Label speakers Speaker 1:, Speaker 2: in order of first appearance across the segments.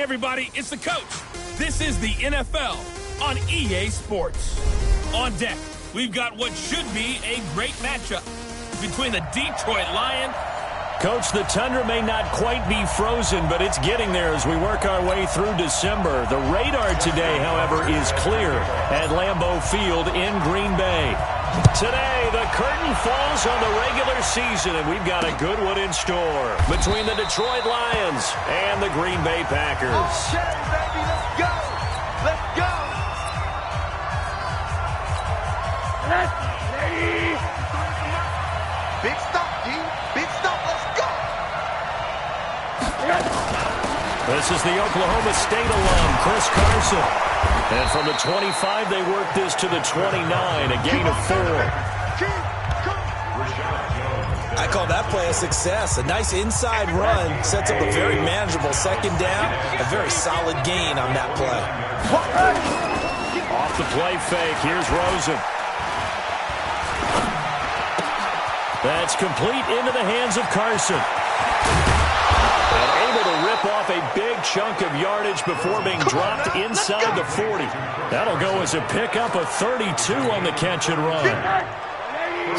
Speaker 1: Hey, everybody, it's the coach. This is the NFL on EA Sports. On deck, we've got what should be a great matchup between the Detroit Lions.
Speaker 2: Coach, the tundra may not quite be frozen, but it's getting there as we work our way through December. The radar today, however, is clear at Lambeau Field in Green Bay. Today, the curtain falls on the regular season, and we've got a good one in store between the Detroit Lions and the Green Bay Packers.
Speaker 3: Okay, baby, let's go. Let's go. Ready. Big stop, G. Big stop. Let's go.
Speaker 2: This is the Oklahoma State alum, Chris Carson. And from the 25, they work this to the 29, a gain of 4.
Speaker 4: I call that play a success. A nice inside run sets up a very manageable second down. A very solid gain on that play.
Speaker 2: Off the play fake, here's Rosen. That's complete into the hands of Carson. And able to rip off a big chunk of yardage before being dropped inside the 40. That'll go as a pickup of 32 on the catch and run.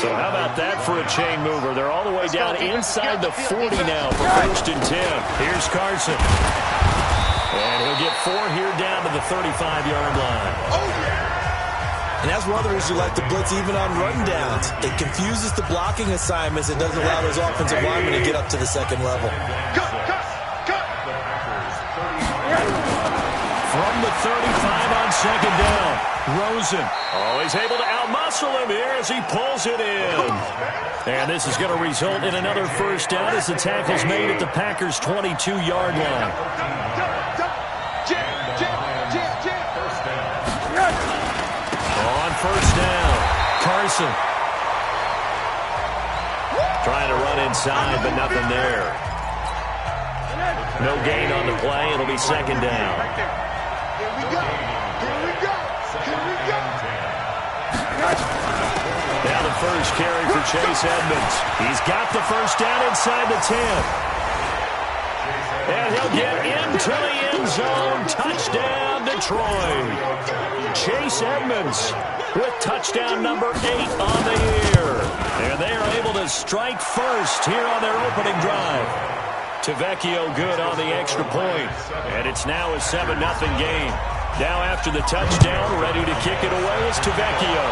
Speaker 2: So how about that for a chain mover? They're all the way down inside the 40 now for 1st and 10. Here's Carson. And he'll get 4 here down to the 35-yard line.
Speaker 4: And as runners, you like to blitz even on run downs. It confuses the blocking assignments. It doesn't allow those offensive linemen to get up to the second level.
Speaker 2: From the 35 on second down, Rosen. Always able to outmuscle him here as he pulls it in. And this is going to result in another first down as the tackle's made at the Packers' 22-yard line. On first down, Carson. Trying to run inside, but nothing there. No gain on the play. It'll be second down.
Speaker 3: Here we go.
Speaker 2: Now the first carry for Chase Edmonds. He's got the first down inside the 10. And he'll get into the end zone. Touchdown, Detroit. Chase Edmonds with touchdown number 8 on the year. And they are able to strike first here on their opening drive. Tavecchio good on the extra point. And it's now a 7-0 game. Now after the touchdown, ready to kick it away is Tavecchio.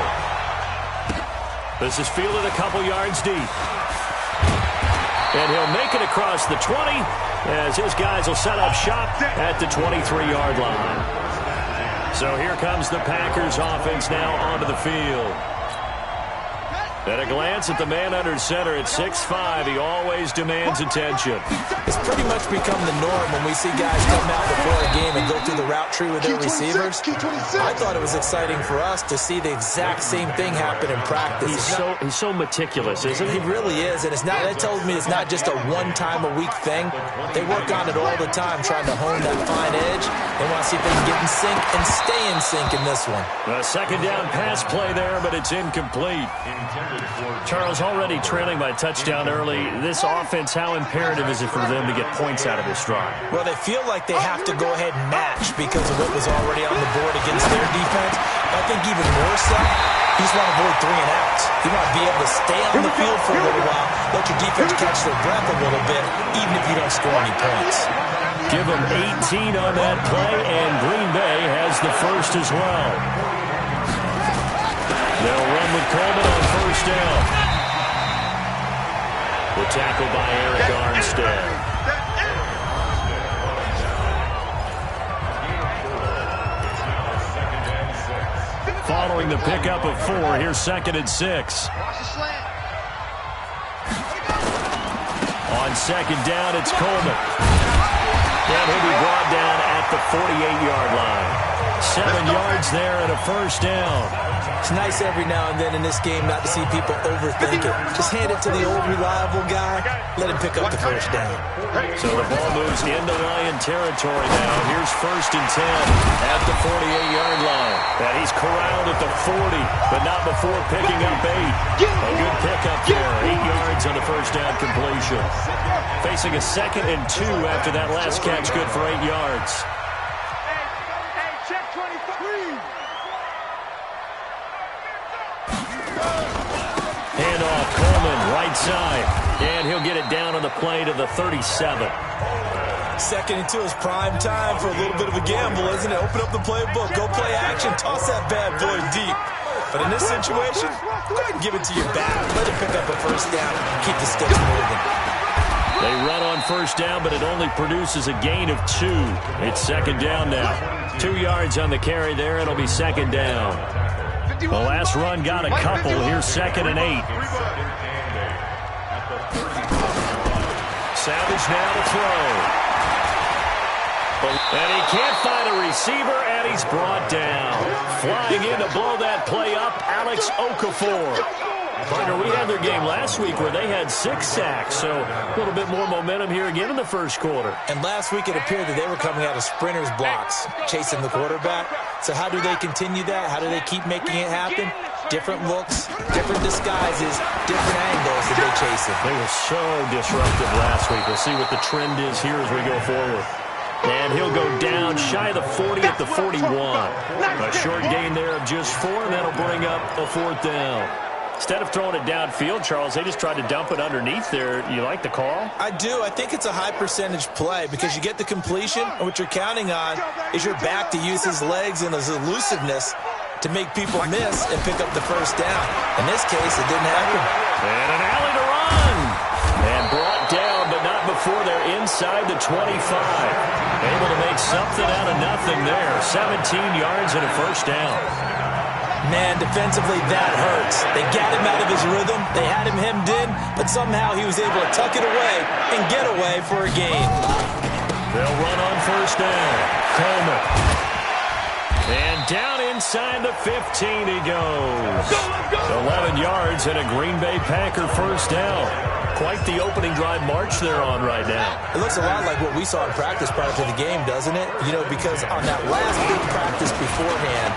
Speaker 2: This is fielded a couple yards deep. And he'll make it across the 20 as his guys will set up shop at the 23-yard line. So here comes the Packers offense now onto the field. At a glance at the man under center at 6'5", he always demands attention.
Speaker 4: It's pretty much become the norm when we see guys come out before a game and go through the route tree with their receivers. I thought it was exciting for us to see the exact same thing happen in practice.
Speaker 2: He's so meticulous, isn't he?
Speaker 4: He really is, and that tells me it's not just a one-time-a-week thing. They work on it all the time, trying to hone that fine edge. They want to see if they can get in sync and stay in sync in this one.
Speaker 2: A second down pass play there, but it's incomplete. Charles, already trailing by touchdown early. This offense, how imperative is it for them to get points out of this drive?
Speaker 4: Well, they feel like they have to go ahead and match because of what was already on the board against their defense. I think even more so, you just want to avoid 3 and outs. You want to be able to stay on the field for a little while, let your defense catch their breath a little bit, even if you don't score any points.
Speaker 2: Give them 18 on that play, and Green Bay has the first as well. They'll run with Coleman on first down. The tackle by Eric Armstead. Following the pickup of 4, here's 2nd and 6. On second down, it's Coleman. And he'll be brought down at the 48-yard line. 7 yards there and a first down.
Speaker 4: It's nice every now and then in this game not to see people overthink it. Just hand it to the old reliable guy. Let him pick up the first down.
Speaker 2: So the ball moves into Lion territory now. Here's 1st and 10 at the 48-yard line. And he's corralled at the 40, but not before picking up 8. A good pickup there. 8 yards on the first down completion. motion. Facing a 2nd and 2 after that last catch, good for 8 yards.
Speaker 3: Hey, check 23.
Speaker 2: Handoff, Coleman, right side. And he'll get it down on the play to the 37.
Speaker 4: 2nd and 2 is prime time for a little bit of a gamble, isn't it? Open up the playbook, go play action, toss that bad boy deep. But in this situation, go ahead and give it to your back. Let it pick up a first down. Keep the sticks moving.
Speaker 2: They run on first down, but it only produces a gain of 2. It's 2nd down now. 2 yards on the carry there. It'll be 2nd down. The last run got a couple. Here's 2nd and 8. Savage now to throw. And he can't find a receiver, and he's brought down. Flying in to blow that play up, Alex Okafor. Partner, we had their game last week where they had 6 sacks, so a little bit more momentum here again in the first quarter.
Speaker 4: And last week it appeared that they were coming out of sprinters blocks, chasing the quarterback. So how do they continue that? How do they keep making it happen? Different looks, different disguises, different angles that they chase it.
Speaker 2: They were so disruptive last week. We'll see what the trend is here as we go forward. And he'll go down shy of the 40 at the 41. A short gain there of just 4, and that'll bring up a 4th down. Instead of throwing it downfield, Charles, they just tried to dump it underneath there. You like the call?
Speaker 4: I do. I think it's a high percentage play because you get the completion, and what you're counting on is your back to use his legs and his elusiveness to make people miss and pick up the first down. In this case, it didn't happen.
Speaker 2: And an alley to run. And brought down, but not before they're inside the 25. Able to make something out of nothing there. 17 yards and a first down.
Speaker 4: Man, defensively, that hurts. They got him out of his rhythm. They had him hemmed in, but somehow he was able to tuck it away and get away for a gain.
Speaker 2: They'll run on first down. Coleman. And down inside the 15 he goes. 11 yards and a Green Bay Packer first down. Quite the opening drive march they're on right now.
Speaker 4: It looks a lot like what we saw in practice prior to the game, doesn't it? You know, because on that last big practice beforehand,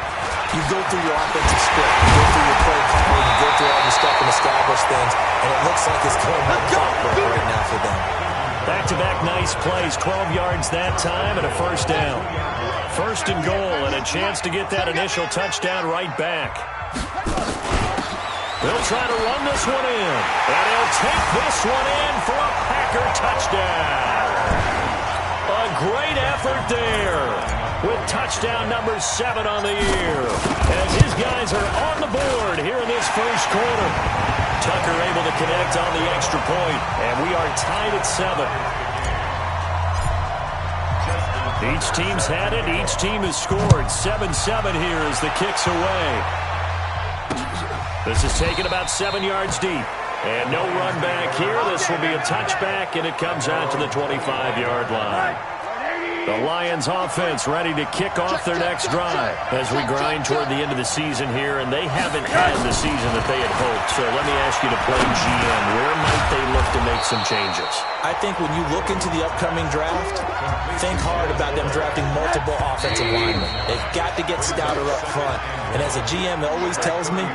Speaker 4: you go through your offensive script, you go through your play calling, you go through all your stuff and establish things, and it looks like it's going like clockwork right now for them.
Speaker 2: Back-to-back nice plays, 12 yards that time and a first down. First and goal and a chance to get that initial touchdown right back. They'll try to run this one in, and he'll take this one in for a Packer touchdown. A great effort there with touchdown number 7 on the year as his guys are on the board here in this first quarter. Tucker able to connect on the extra point, and we are tied at 7. Each team's had it. Each team has scored. 7-7 here as the kick's away. This is taken about 7 yards deep. And no run back here. This will be a touchback, and it comes out to the 25-yard line. The Lions offense ready to kick off their next drive as we grind toward the end of the season here, and they haven't had the season that they had hoped. So let me ask you to play GM. Where might they look to make some changes?
Speaker 4: I think when you look into the upcoming draft, think hard about them drafting multiple offensive linemen. They've got to get stouter up front. And as a GM always tells me,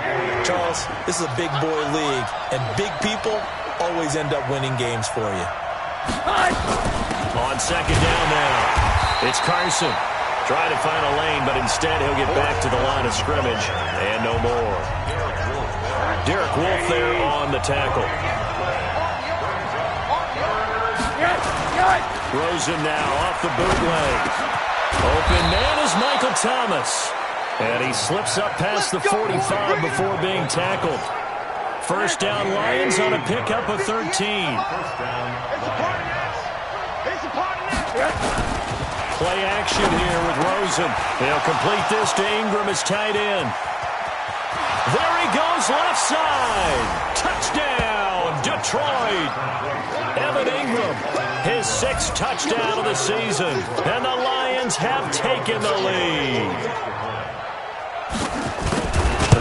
Speaker 4: Charles, this is a big boy league, and big people always end up winning games for you.
Speaker 2: On second down now, it's Carson. Trying to find a lane, but instead he'll get back to the line of scrimmage, and no more. Derek Wolfe there on the tackle. Rosen now off the bootleg. Open man is Michael Thomas. And he slips up past the 45 before being tackled. First down Lions on a pickup of 13. Play action here with Rosen. They'll complete this to Ingram as tight end. There he goes left side. Touchdown, Detroit. Evan Ingram, his 6th touchdown of the season. And the Lions have taken the lead.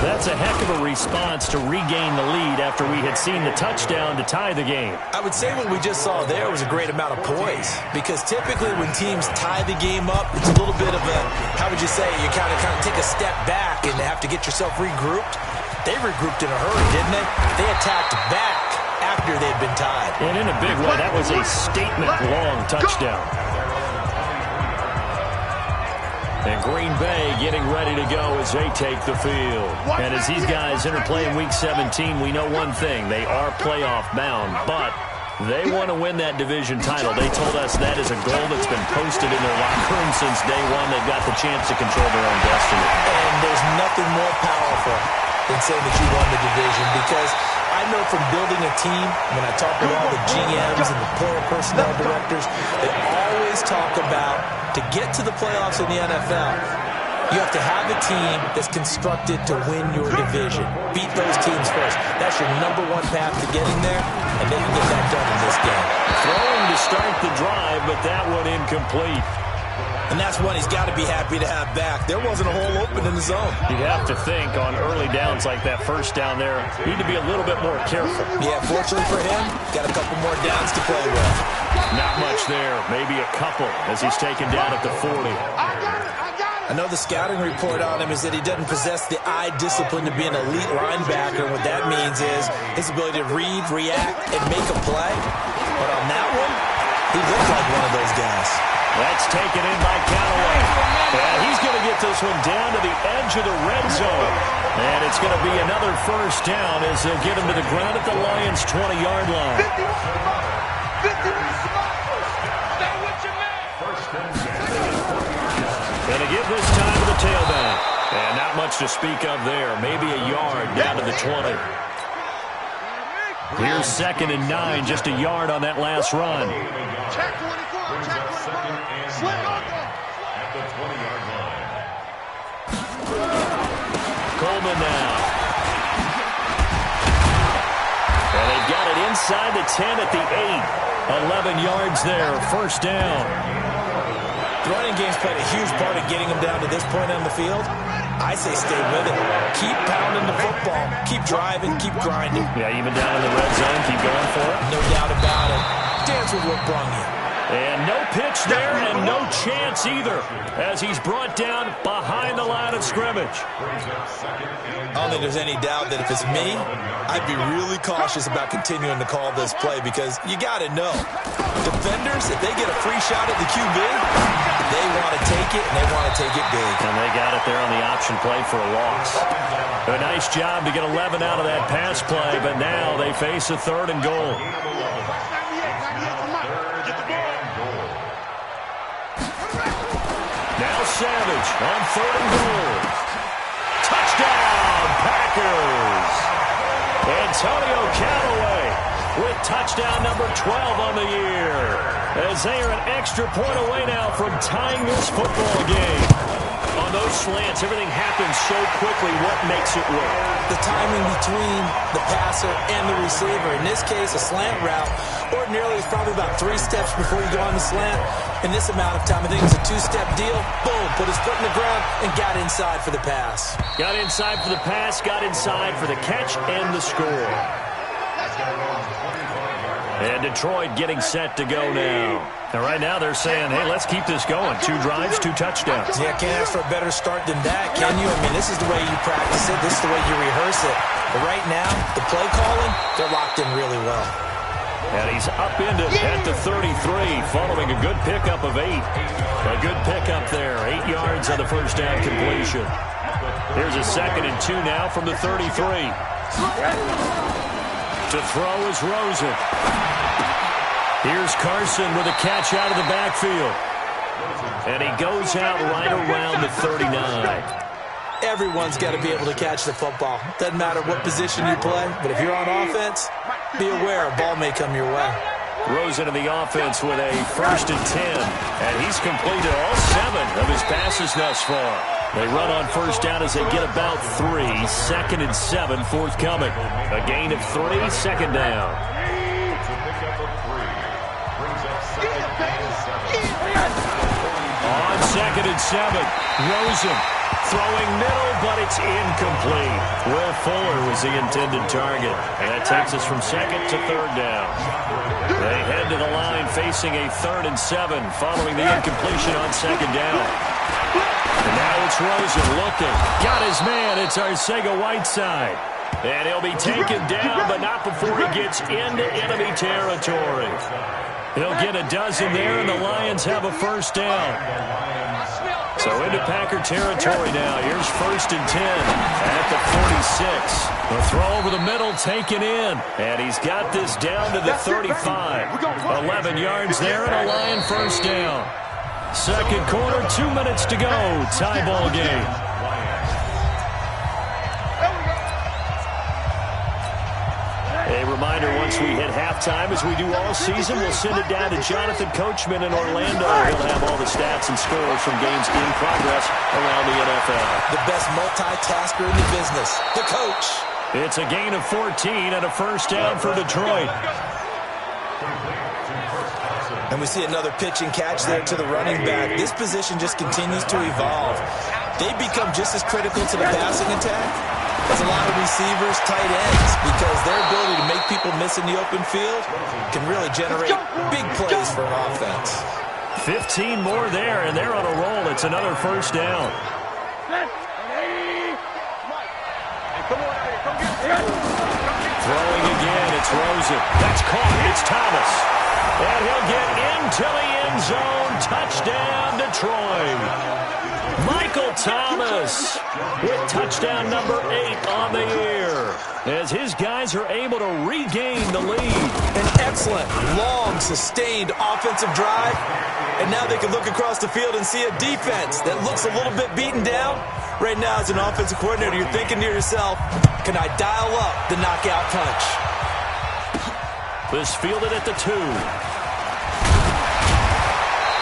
Speaker 2: That's a heck of a response to regain the lead after we had seen the touchdown to tie the game.
Speaker 4: I would say what we just saw there was a great amount of poise, because typically when teams tie the game up, it's a little bit of a, how would you say, you kind of take a step back and have to get yourself regrouped. They regrouped in a hurry, didn't they? They attacked back after wonder they'd been tied.
Speaker 2: And in a big way, that was a statement-long touchdown. And Green Bay getting ready to go as they take the field. And as these guys interplay in Week 17, we know one thing. They are playoff bound, but they want to win that division title. They told us that is a goal that's been posted in their locker room since day one. They've got the chance to control their own destiny.
Speaker 4: And there's nothing more powerful than saying that you won the division, because I know from building a team, when I talk with all the GMs and the player personnel directors, they always talk about, to get to the playoffs in the NFL, you have to have a team that's constructed to win your division. Beat those teams first. That's your #1 path to getting there, and they can get that done in this game.
Speaker 2: Throwing to start the drive, but that one incomplete.
Speaker 4: And that's one he's got to be happy to have back. There wasn't a hole open in the zone.
Speaker 2: You'd have to think on early downs like that first down there, you need to be a little bit more careful.
Speaker 4: Yeah, fortunately for him, got a couple more downs to play with.
Speaker 2: Not much there, maybe a couple as he's taken down at the 40.
Speaker 4: I know the scouting report on him is that he doesn't possess the eye discipline to be an elite linebacker. What that means is his ability to read, react, and make a play. But on that one, he looked like one of those guys.
Speaker 2: That's taken in by Callaway. And he's going to get this one down to the edge of the red zone. And it's going to be another first down as they'll get him to the ground at the Lions' 20-yard line. And to give this time to the tailback. And not much to speak of there. Maybe a yard down to the 20. Here's 2nd and 9, just a yard on that last run.
Speaker 3: Check 24, check 24. Slip
Speaker 2: At the 20-yard line. Coleman now. And they've got it inside the 10 at the 8. 11 yards there, first down.
Speaker 4: The running game's played a huge part in getting him down to this point on the field. I say stay with it. Keep pounding the football. Keep driving. Keep grinding.
Speaker 2: Yeah, even down in the red zone, keep going for it.
Speaker 4: No doubt about it. Dance with what brung you.
Speaker 2: And no pitch there and no chance either as he's brought down behind the line of scrimmage.
Speaker 4: I don't think there's any doubt that if it's me, I'd be really cautious about continuing to call this play, because you got to know, defenders, if they get a free shot at the QB, they want to take it, and they want to take it big.
Speaker 2: And they got it there on the option play for a loss. A nice job to get 11 out of that pass play, but now they face a 3rd and goal. Now Savage on 3rd and goal. Touchdown, Packers! Antonio Callaway with touchdown number 12 on the year, as they are an extra point away now from tying this football game. On those slants, everything happens so quickly. What makes it work?
Speaker 4: The timing between the passer and the receiver. In this case, a slant route ordinarily is probably about 3 steps before you go on the slant. In this amount of time, I think it's a 2-step deal. Boom, put his foot in the ground and got inside for the pass.
Speaker 2: Got inside for the pass, got inside for the catch and the score. And Detroit getting set to go now. And right now they're saying, hey, let's keep this going. 2 drives, 2 touchdowns.
Speaker 4: Yeah, can't ask for a better start than that, can you? I mean, this is the way you practice it. This is the way you rehearse it. But right now, the play calling, they're locked in really well.
Speaker 2: And he's up into at the 33 following a good pickup of 8. A good pickup there. 8 yards on the first down completion. Here's a 2nd and 2 now from the 33. To throw is Rosen. Here's Carson with a catch out of the backfield. And he goes out right around the 39.
Speaker 4: Everyone's got to be able to catch the football. Doesn't matter what position you play, but if you're on offense, be aware a ball may come your way.
Speaker 2: Rosen in the offense with a 1st and 10. And he's completed all 7 of his passes thus far. They run on first down as they get about 3. 2nd and 7 forthcoming. A gain of 3, 2nd down. On 2nd and 7, Rosen throwing middle, but it's incomplete. Will Fuller was the intended target. And that takes us from 2nd to 3rd down. They head to the line facing a 3rd and 7 following the incompletion on 2nd down. And now it's Rosen looking. Got his man. It's Arcega-Whiteside. And he'll be taken down, but not before he gets into enemy territory. He'll get a dozen there, and the Lions have a first down. So into Packer territory now. Here's 1st and 10 at the 46. The throw over the middle taken in. And he's got this down to the 35. 11 yards there and a Lion first down. Second quarter, 2 minutes to go. Tie ball game. A reminder, once we hit halftime, as we do all season, we'll send it down to Jonathan Coachman in Orlando. He'll have all the stats and scores from games in progress around the NFL.
Speaker 4: The best multitasker in the business, the coach.
Speaker 2: It's a gain of 14 and a first down for Detroit.
Speaker 4: And we see another pitch and catch there to the running back. This position just continues to evolve. They become just as critical to the passing attack as a lot of receivers, tight ends, because their ability to make people miss in the open field can really generate big plays for an offense.
Speaker 2: 15 more there, and they're on a roll. It's another first down. Throwing again, it's Rosen. That's caught. It's Thomas. And he'll get into the end zone. Touchdown, Detroit. Michael Thomas with touchdown number 8 on the year, as his guys are able to regain the lead.
Speaker 4: An excellent, long, sustained offensive drive. And now they can look across the field and see a defense that looks a little bit beaten down. Right now, as an offensive coordinator, you're thinking to yourself, can I dial up the knockout punch?
Speaker 2: This fielded at the 2.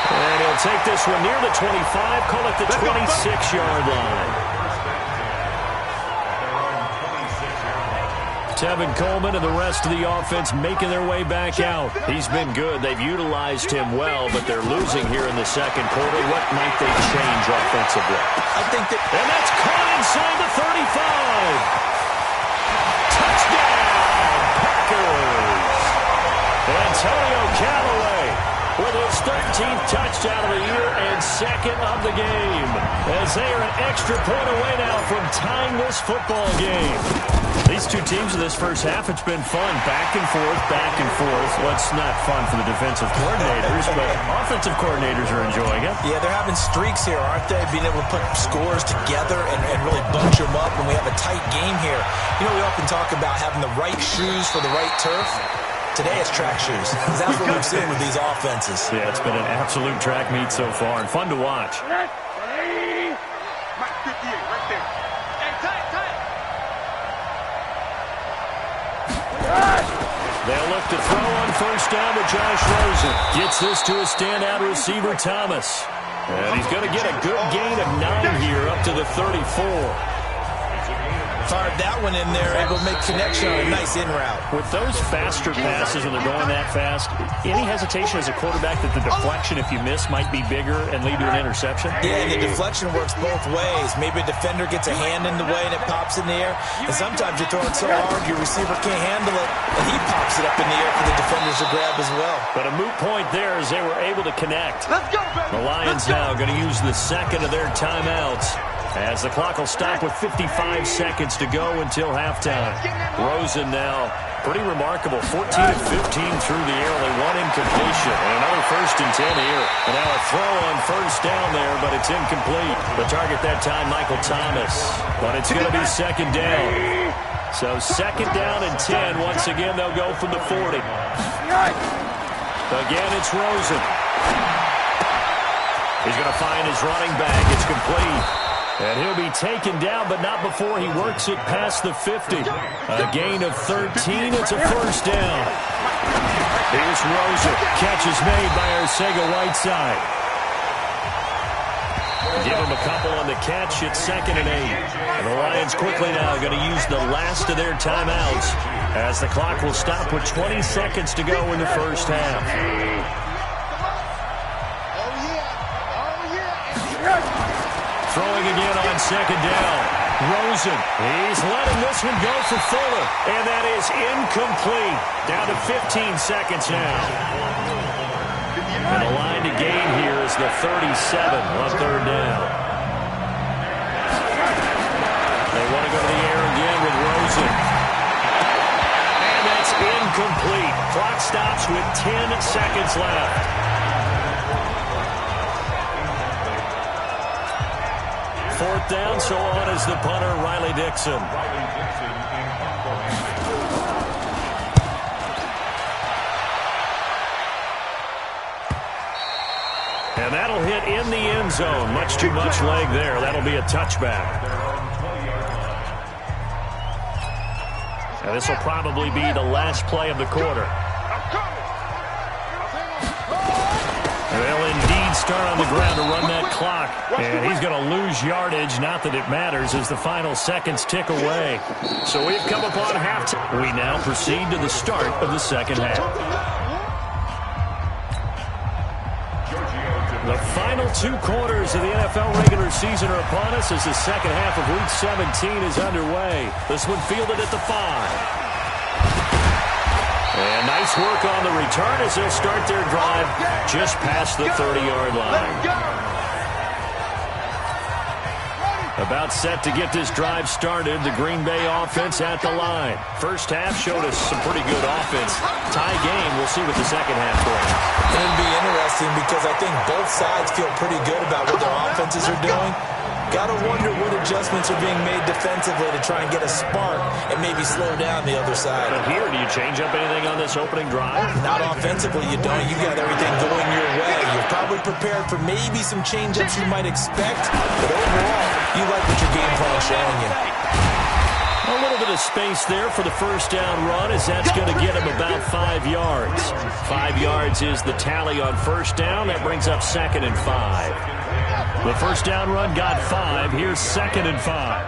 Speaker 2: And he'll take this one near the 25, call it the 26-yard line. Tevin Coleman and the rest of the offense making their way back out. He's been good. They've utilized him well, but they're losing here in the second quarter. What might they change offensively?
Speaker 4: I think that...
Speaker 2: And that's caught inside the 35. Touchdown, Packers. Antonio Callaway with his 13th touchdown of the year and second of the game, as they are an extra point away now from tying this football game. These two teams in this first half, it's been fun. Back and forth, back and forth. Well, it's not fun for the defensive coordinators, but offensive coordinators are enjoying it.
Speaker 4: Yeah, they're having streaks here, aren't they? Being able to put scores together and really bunch them up when we have a tight game here. You know, we often talk about having the right shoes for the right turf. Today it's track shoes. That's what we've seen with these offenses.
Speaker 2: Yeah, it's been an absolute track meet so far and fun to watch. They'll look to throw on first down to Josh Rosen. Gets this to a standout receiver, Thomas. And he's going to get a good gain of 9 here up to the 34.
Speaker 4: Fired that one in there, able to make connection on a nice in route.
Speaker 2: With those faster passes when they're going that fast, any hesitation as a quarterback that the deflection, if you miss, might be bigger and lead to an interception?
Speaker 4: Yeah, and the deflection works both ways. Maybe a defender gets a hand in the way and it pops in the air. And sometimes you're throwing so hard your receiver can't handle it, and he pops it up in the air for the defenders to grab as well.
Speaker 2: But a moot point there as they were able to connect. The Lions now going to use the second of their timeouts, as the clock will stop with 55 seconds to go until halftime. Rosen now, pretty remarkable, 14 of 15 through the air, only one incompletion. And another 1st and 10 here. And now a throw on first down there, but it's incomplete. The target that time, Michael Thomas. But it's going to be second down. So second down and 10. Once again, they'll go from the 40. Again, it's Rosen. He's going to find his running back. It's complete. And he'll be taken down, but not before he works it past the 50. A gain of 13. It's a first down. Here's Rosen. Catch is made by Arcega-Whiteside. Give him a couple on the catch. It's 2nd and 8. And the Lions quickly now going to use the last of their timeouts, as the clock will stop with 20 seconds to go in the first half. Throwing again on second down. Rosen, he's letting this one go for Fuller. And that is incomplete. Down to 15 seconds now. And the line to gain here is the 37 on third down. They want to go to the air again with Rosen. throws it. And that's incomplete. Clock stops with 10 seconds left. Fourth down, so on is the punter, Riley Dixon. And that'll hit in the end zone. Much too much leg there. That'll be a touchback. And this will probably be the last play of the quarter. They'll indeed start on the ground to run that clock. And he's going to lose yardage. Not that it matters as the final seconds tick away. So we've come upon halftime. We now proceed to the start of the second half. The final 2 quarters of the NFL regular season are upon us as the second half of Week 17 is underway. This one fielded at the 5. And nice work on the return as they'll start their drive just past the 30-yard line. About set to get this drive started, the Green Bay offense at the line. First half showed us some pretty good offense. Tie game, we'll see what the second half brings.
Speaker 4: It'll be interesting because I think both sides feel pretty good about what their offenses are doing. Got to wonder what adjustments are being made defensively to try and get a spark and maybe slow down the other side.
Speaker 2: But here, do you change up anything on this opening drive?
Speaker 4: Not offensively, you don't. You got everything going your way. You're probably prepared for maybe some change-ups you might expect, but overall, you like what your game plan is showing you.
Speaker 2: A little bit of space there for the first down run as that's going to get him about 5 yards. 5 yards is the tally on first down. That brings up 2nd and 5. The first down run got 5. Here's 2nd and 5.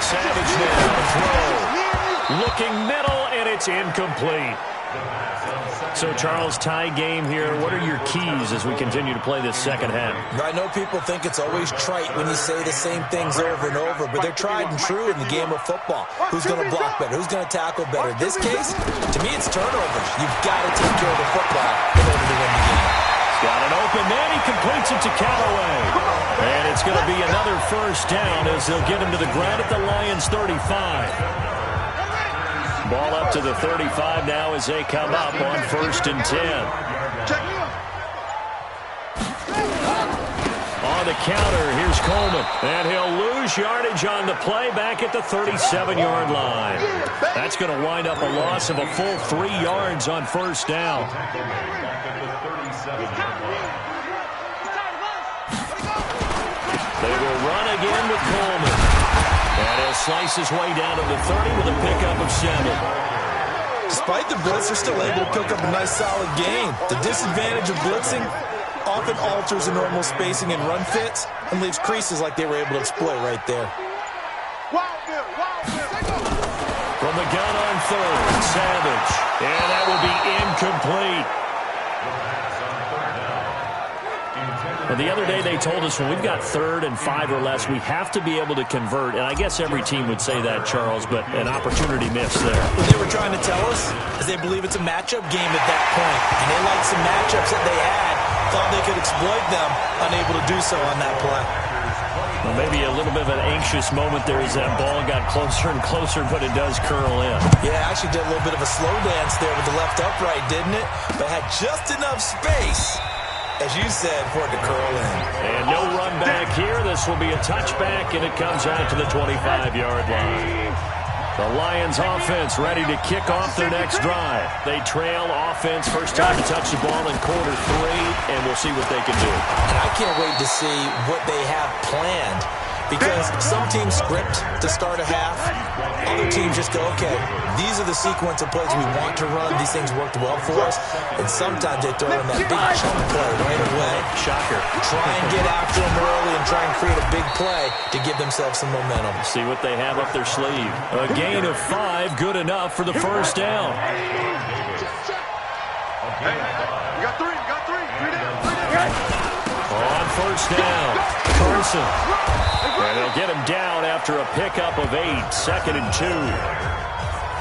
Speaker 2: Savage now, throw. Looking middle, and it's incomplete. So, Charles, tie game here. What are your keys as we continue to play this second half?
Speaker 4: I know people think it's always trite when you say the same things over and over, but they're tried and true in the game of football. Who's going to block better? Who's going to tackle better? In this case, to me, it's turnovers. You've got to take care of the football in order to win the game.
Speaker 2: Got an open man. He completes it to Callaway. And it's going to be another first down as they'll get him to the ground at the Lions' 35. Ball up to the 35 now as they come up on 1st and 10. On the counter, here's Coleman. And he'll lose yardage on the play back at the 37-yard line. That's going to wind up a loss of a full 3 yards on first down. They will run again with Coleman. And he'll slice his way down to the 30 with a pickup of 7.
Speaker 4: Despite the blitz, they're still able to pick up a nice, solid gain. The disadvantage of blitzing often alters the normal spacing and run fits and leaves creases like they were able to exploit right there.
Speaker 2: From the gun on 3rd, Savage. And that will be incomplete. Well, the other day they told us when we've got 3rd and 5 or less, we have to be able to convert. And I guess every team would say that, Charles, but an opportunity missed there.
Speaker 4: What they were trying to tell us is they believe it's a matchup game at that point. And they liked some matchups that they had, thought they could exploit them, unable to do so on that play.
Speaker 2: Well, maybe a little bit of an anxious moment there as that ball got closer and closer, but it does curl in.
Speaker 4: Yeah, actually did a little bit of a slow dance there with the left upright, didn't it? But had just enough space, as you said, for it to curl in.
Speaker 2: And no run back here. This will be a touchback, and it comes out to the 25-yard line. The Lions offense ready to kick off their next drive. They trail offense, first time to touch the ball in quarter 3, and we'll see what they can do.
Speaker 4: And I can't wait to see what they have planned, because some teams script to start a half. Other teams just go, okay, these are the sequence of plays we want to run. These things worked well for us. And sometimes they throw in that big chunk play right away.
Speaker 2: Shocker.
Speaker 4: Try and get after them early and try and create a big play to give themselves some momentum.
Speaker 2: See what they have up their sleeve. A gain of 5, good enough for the first down.
Speaker 3: Hey, you got 3, you got 3. 3 down.
Speaker 2: On first down, Carson. And they'll get him down after a pickup of 8, 2nd and 2.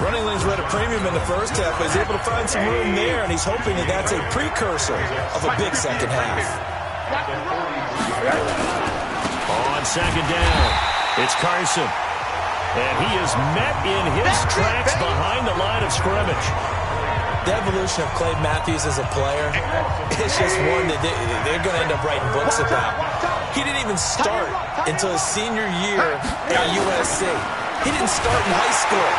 Speaker 4: Running lanes were at a premium in the first half, but he's able to find some room there, and he's hoping that that's a precursor of a big second half.
Speaker 2: On 2nd down, It's Carson. And he is met in his tracks behind the line of scrimmage.
Speaker 4: The evolution of Clay Matthews as a player, it's just one that they're going to end up writing books about. He didn't even start until his senior year at USC. He didn't start in high school.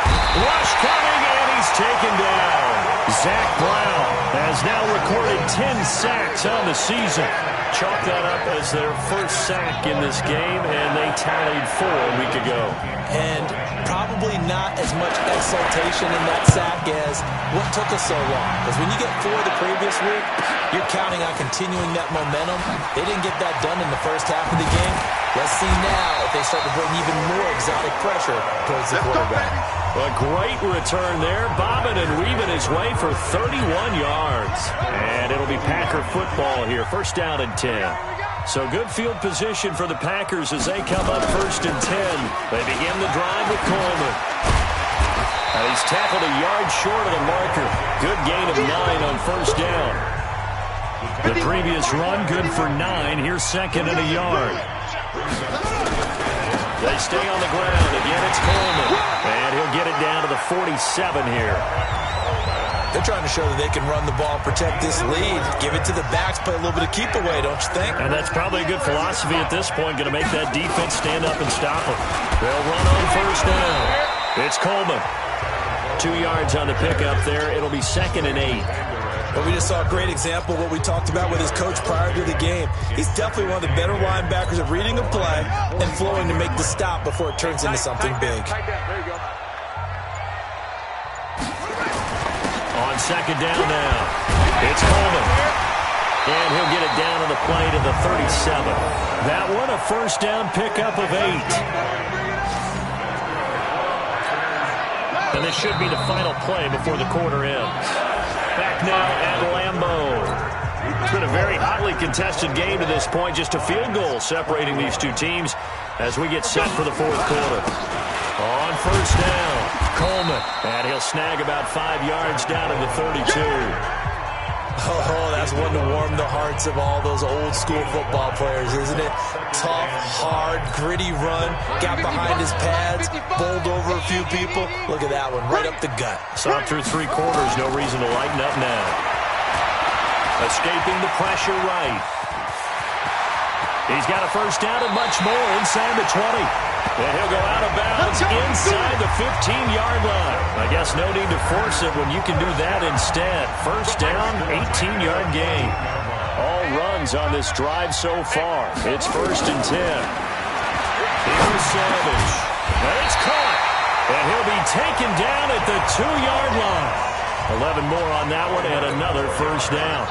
Speaker 2: Rush coming, and he's taken down. Zach Brown has now recorded 10 sacks on the season. Chalk that up as their first sack in this game, and they tallied 4 a week ago.
Speaker 4: And probably not as much exultation in that sack as what took us so long. Because when you get 4 the previous week, you're counting on continuing that momentum. They didn't get that done in the first half of the game. Let's see now if they start to bring even more exotic pressure towards the quarterback.
Speaker 2: A great return there, bobbing and weaving his way for 31 yards. And it'll be Packer football here, first down and 10. So good field position for the Packers as they come up first and 10. They begin the drive with Coleman. And he's tackled a yard short of the marker. Good gain of 9 on first down. The previous run, good for 9. Here's second and a yard. They stay on the ground. Again, it's Coleman. And he'll get it down to the 47 here.
Speaker 4: They're trying to show that they can run the ball and protect this lead. Give it to the backs, play a little bit of keep away, don't you think?
Speaker 2: And that's probably a good philosophy at this point. Going to make that defense stand up and stop them. They'll run on first down. It's Coleman. 2 yards on the pickup there. It'll be second and 8.
Speaker 4: But we just saw a great example of what we talked about with his coach prior to the game. He's definitely one of the better linebackers at reading a play and flowing to make the stop before it turns into something big.
Speaker 2: On second down now, it's Coleman. And he'll get it down on the play to the 37. That one, a first down pickup of 8. And this should be the final play before the quarter ends. Back now at Lambeau. It's been a very hotly contested game to this point. Just a field goal separating these two teams as we get set for the fourth quarter. On first down, Coleman. And he'll snag about 5 yards down to the 32.
Speaker 4: Oh, that's one to warm the hearts of all those old school football players, isn't it? Tough, hard, gritty run. Got behind his pads, bowled over a few people. Look at that one, right up the gut.
Speaker 2: Saw through 3 quarters, no reason to lighten up now. Escaping the pressure right. He's got a first down and much more inside the 20. And he'll go out of bounds inside the 15-yard line. I guess no need to force it when you can do that instead. First down, 18-yard gain. All runs on this drive so far. It's first and 10. Here's Savage. And it's caught. And he'll be taken down at the 2-yard line. 11 more on that one and another first down.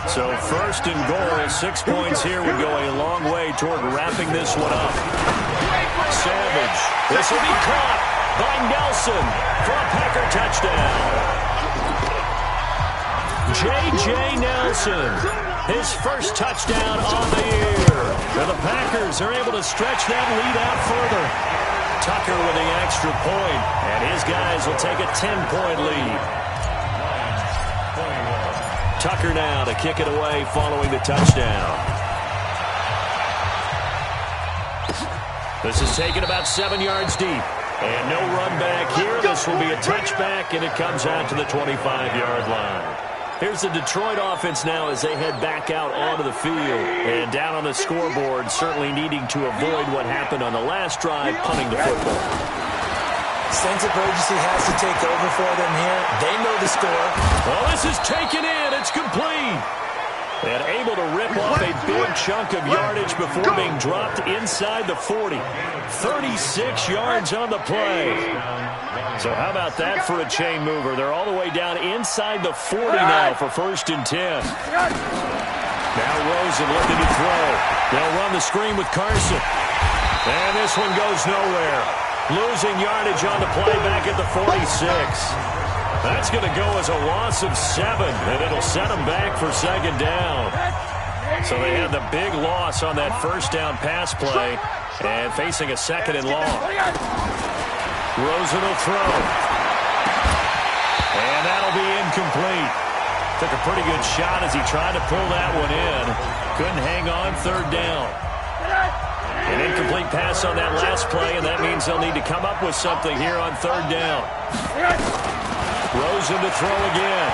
Speaker 2: So first and goal, 6 points here would go a long way toward wrapping this one up. Savage. This will be caught by Nelson for a Packer touchdown. J.J. Nelson, his first touchdown on the year. And the Packers are able to stretch that lead out further. Tucker with the extra point, and his guys will take a 10-point lead. Tucker now to kick it away following the touchdown. This is taken about 7 yards deep. And no run back here. This will be a touchback, and it comes out to the 25-yard line. Here's the Detroit offense now as they head back out onto the field. And down on the scoreboard, certainly needing to avoid what happened on the last drive, punting the football.
Speaker 4: Sense of urgency has to take over for them here. They know the score.
Speaker 2: Well, this is taken in. It's complete. And able to rip off a big chunk of yardage before being dropped inside the 40. 36 yards on the play. So how about that for a chain mover? They're all the way down inside the 40 now for first and 10. Now Rosen looking to throw. They'll run the screen with Carson. And this one goes nowhere. Losing yardage on the play back at the 46. That's going to go as a loss of 7, and it'll set them back for second down. So they had the big loss on that first down pass play and facing a second and long. Rosen will throw. And that'll be incomplete. Took a pretty good shot as he tried to pull that one in. Couldn't hang on third down. An incomplete pass on that last play, and that means they'll need to come up with something here on third down. Rosen to throw again.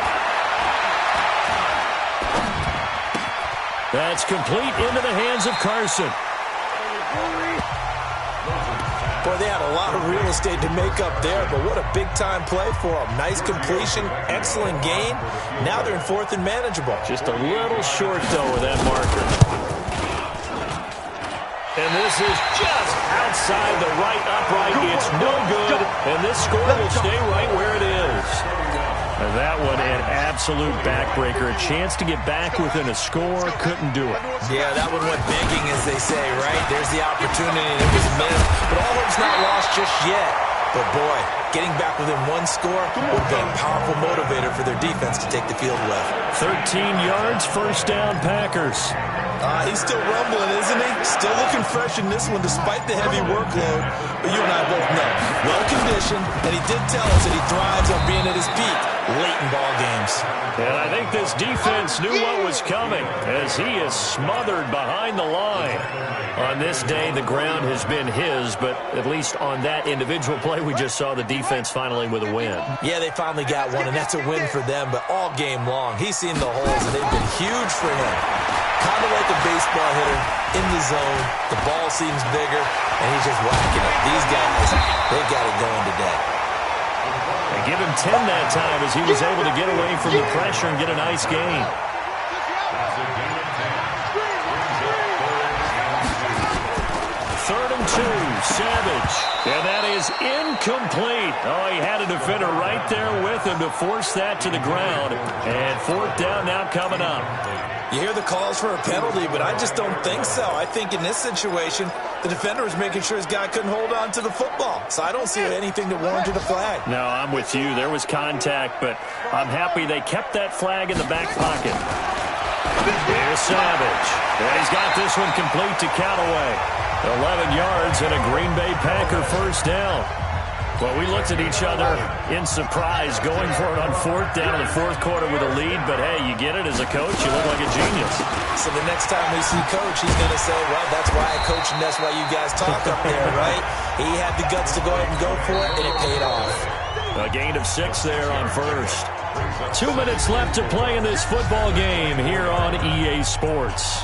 Speaker 2: That's complete into the hands of Carson.
Speaker 4: Boy, they had a lot of real estate to make up there, but what a big-time play for them. Nice completion, excellent gain. Now they're in fourth and manageable.
Speaker 2: Just a little short, though, with that marker. And this is just outside the right upright. It's no good, and this score will stay right where it is. And that one, an absolute backbreaker. A chance to get back within a score, couldn't do it.
Speaker 4: Yeah, that one went begging, as they say, right? There's the opportunity, and it was missed. But all hope's not lost just yet. But, boy, getting back within one score would have been a powerful motivator for their defense to take the field with.
Speaker 2: 13 yards, first down, Packers.
Speaker 4: He's still rumbling, isn't he? Still looking fresh in this one despite the heavy workload. But you and I both know, well-conditioned, and he did tell us that he thrives on being at his peak late in ball games.
Speaker 2: And I think this defense knew what was coming as he is smothered behind the line. On this day, the ground has been his, but at least on that individual play, we just saw the defense finally with a win.
Speaker 4: Yeah, they finally got one, and that's a win for them, but all game long, he's seen the holes, and they've been huge for him. Kind of like a baseball hitter in the zone. The ball seems bigger, and he's just whacking it. These guys, they got it going today.
Speaker 2: They give him 10 that time as he was able to get away from the pressure and get a nice gain. Third and 2, Savage. And that is incomplete. Oh, he had a defender right there with him to force that to the ground. And fourth down now coming up.
Speaker 4: You hear the calls for a penalty, but I just don't think so. I think in this situation, the defender was making sure his guy couldn't hold on to the football. So I don't see anything that warranted a flag.
Speaker 2: No, I'm with you. There was contact, but I'm happy they kept that flag in the back pocket. Here's Savage. And he's got this one complete to Callaway. 11 yards and a Green Bay Packer first down. Well, we looked at each other in surprise going for it on fourth down in the fourth quarter with a lead. But, hey, you get it as a coach. You look like a genius.
Speaker 4: So the next time we see Coach, he's going to say, well, that's why I coach and that's why you guys talk up there, right? He had the guts to go ahead and go for it, and it paid off.
Speaker 2: A gain of 6 there on first. 2 minutes left to play in this football game here on EA Sports.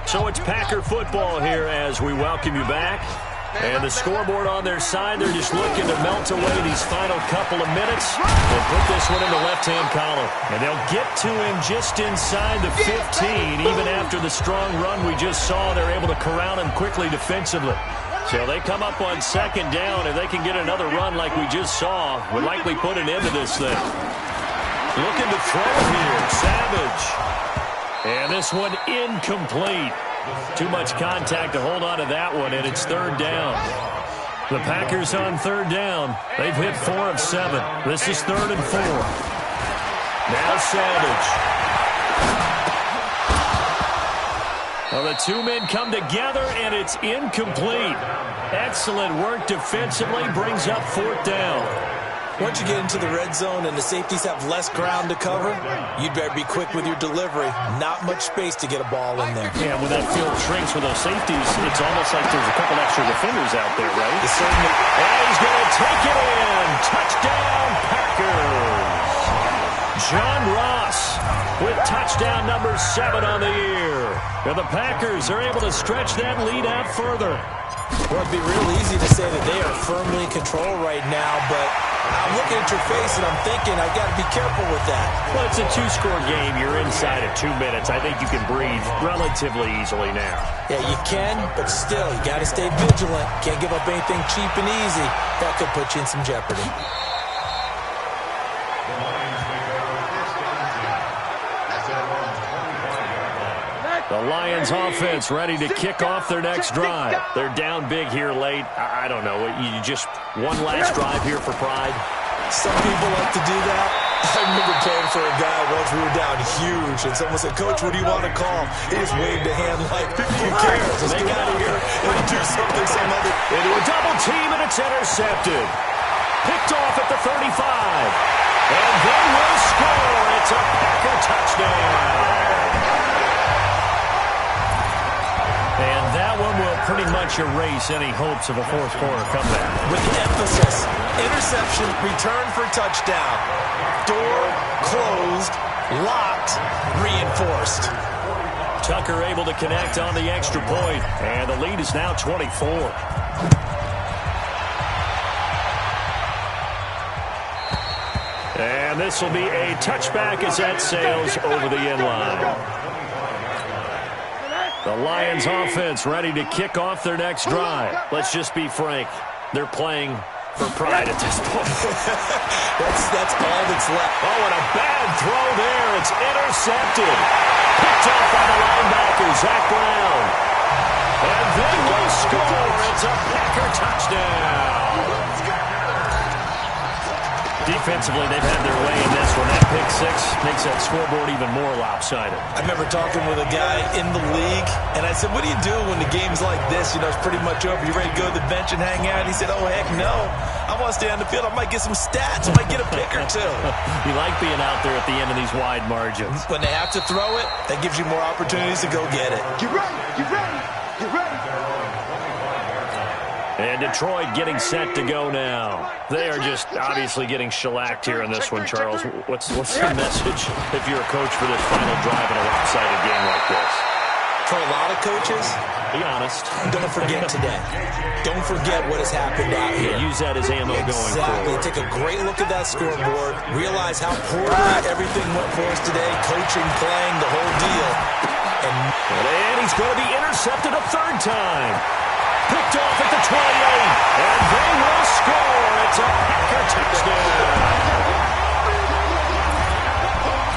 Speaker 2: So it's Packer football here as we welcome you back. And the scoreboard on their side, they're just looking to melt away these final couple of minutes and put this one in the left-hand column. And they'll get to him just inside the 15. Even after the strong run we just saw, they're able to corral him quickly defensively. So they come up on second down. If they can get another run like we just saw, would likely put an end to this thing. Looking to throw here, Savage. And this one incomplete. Too much contact to hold on to that one, and it's third down. The Packers on third down. They've hit 4 of 7. This is 3rd and 4. Now Savage. Well, the two men come together, and it's incomplete. Excellent work defensively, brings up 4th down.
Speaker 4: Once you get into the red zone and the safeties have less ground to cover, you'd better be quick with your delivery. Not much space to get a ball in there.
Speaker 2: Yeah, when that field shrinks with those safeties, it's almost like there's a couple extra defenders out there, right?
Speaker 4: It's certainly.
Speaker 2: And he's going to take it in. Touchdown, Packers. John Ross with touchdown number 7 on the year. And the Packers are able to stretch that lead out further.
Speaker 4: Well, it'd be real easy to say that they are firmly in control right now, but I'm looking at your face and I'm thinking I got to be careful with that.
Speaker 2: Well, it's a 2-score game. You're inside of 2 minutes. I think you can breathe relatively easily now.
Speaker 4: Yeah, you can, but still, you got to stay vigilant. Can't give up anything cheap and easy. That could put you in some jeopardy.
Speaker 2: The Lions offense ready to kick off their next drive. They're down big here late. I don't know. You just one last drive here for pride.
Speaker 4: Some people like to do that. I remember playing for a guy once. We were down huge, and someone said, "Coach, what do you want to call?" He just waved a hand like, "Who cares? Let's get out of here and do something some other."
Speaker 2: Into a double team, and it's intercepted. Picked off at the 35. And they will score. It's a Packer touchdown. And that one will pretty much erase any hopes of a fourth quarter comeback.
Speaker 4: With emphasis, interception, return for touchdown. Door closed, locked, reinforced.
Speaker 2: Tucker able to connect on the extra point, and the lead is now 24. And this will be a touchback as that sails over the end line. The Lions offense ready to kick off their next drive. Let's just be frank. They're playing for pride at this point.
Speaker 4: that's all that's left.
Speaker 2: Oh, and a bad throw there. It's intercepted. Picked up by the linebacker, Zach Brown. And they will score. It's a Packer touchdown. Defensively, they've had their way in this one. That pick six makes that scoreboard even more lopsided.
Speaker 4: I remember talking with a guy in the league, and I said, "What do you do when the game's like this? You know, it's pretty much over. You ready to go to the bench and hang out?" And he said, "Oh, heck no. I want to stay on the field. I might get some stats. I might get a pick or two."
Speaker 2: You like being out there at the end of these wide margins.
Speaker 4: When they have to throw it, that gives you more opportunities to go get it.
Speaker 3: Get ready, get ready, get ready.
Speaker 2: And Detroit getting set to go now. They are just obviously getting shellacked here in this one, Charles. What's the message if you're a coach for this final drive in a lopsided game like this?
Speaker 4: For a lot of coaches,
Speaker 2: be honest.
Speaker 4: Don't forget today. Don't forget what has happened out here.
Speaker 2: Use that as ammo going forward.
Speaker 4: Take a great look at that scoreboard. Realize how poorly everything went for us today. Coaching, playing, the whole deal.
Speaker 2: And he's going to be intercepted a third time. Picked off at the 28, and they will score. It's a Packer touchdown.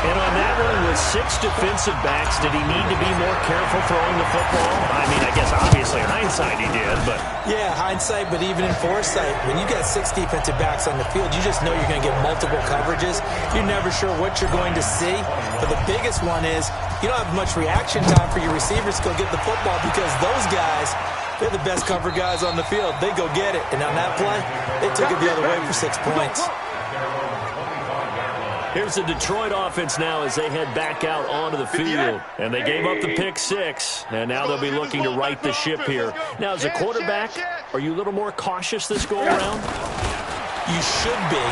Speaker 2: And on that one, with 6 defensive backs, did he need to be more careful throwing the football? I mean, I guess obviously in hindsight he did, but...
Speaker 4: Yeah, hindsight, but even in foresight, when you got 6 defensive backs on the field, you just know you're going to get multiple coverages. You're never sure what you're going to see. But the biggest one is you don't have much reaction time for your receivers to go get the football because those guys... They're the best cover guys on the field. They go get it. And on that play, they took it the other way for 6 points.
Speaker 2: Here's the Detroit offense now as they head back out onto the field. And they gave up the pick 6. And now they'll be looking to right the ship here. Now, as a quarterback, are you a little more cautious this go-around?
Speaker 4: You should be,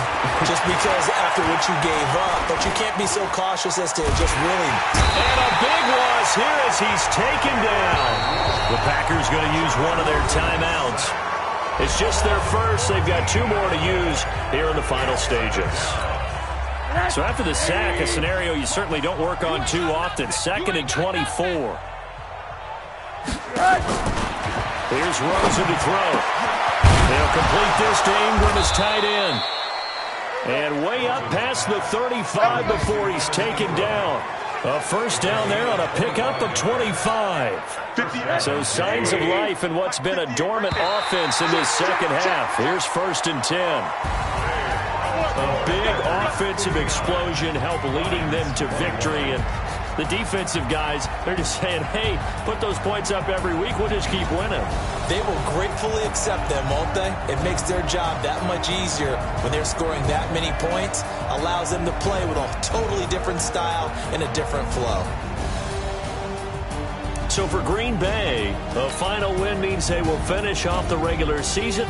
Speaker 4: just because after what you gave up. But you can't be so cautious as to just really...
Speaker 2: And a big loss here as he's taken down. The Packers going to use one of their timeouts. It's just their first. They've got 2 more to use here in the final stages. So after the sack, a scenario you certainly don't work on too often. 2nd and 24. Here's Rosen to throw. They'll complete this to Ingram as tight end. And way up past the 35 before he's taken down. A first down there on a pickup of 25. So signs of life in what's been a dormant offense in this second half. Here's 1st and 10. A big offensive explosion helped leading them to victory. And the defensive guys, they're just saying, hey, put those points up every week. We'll just keep winning.
Speaker 4: They will gratefully accept them, won't they? It makes their job that much easier when they're scoring that many points. Allows them to play with a totally different style and a different flow.
Speaker 2: So for Green Bay, a final win means they will finish off the regular season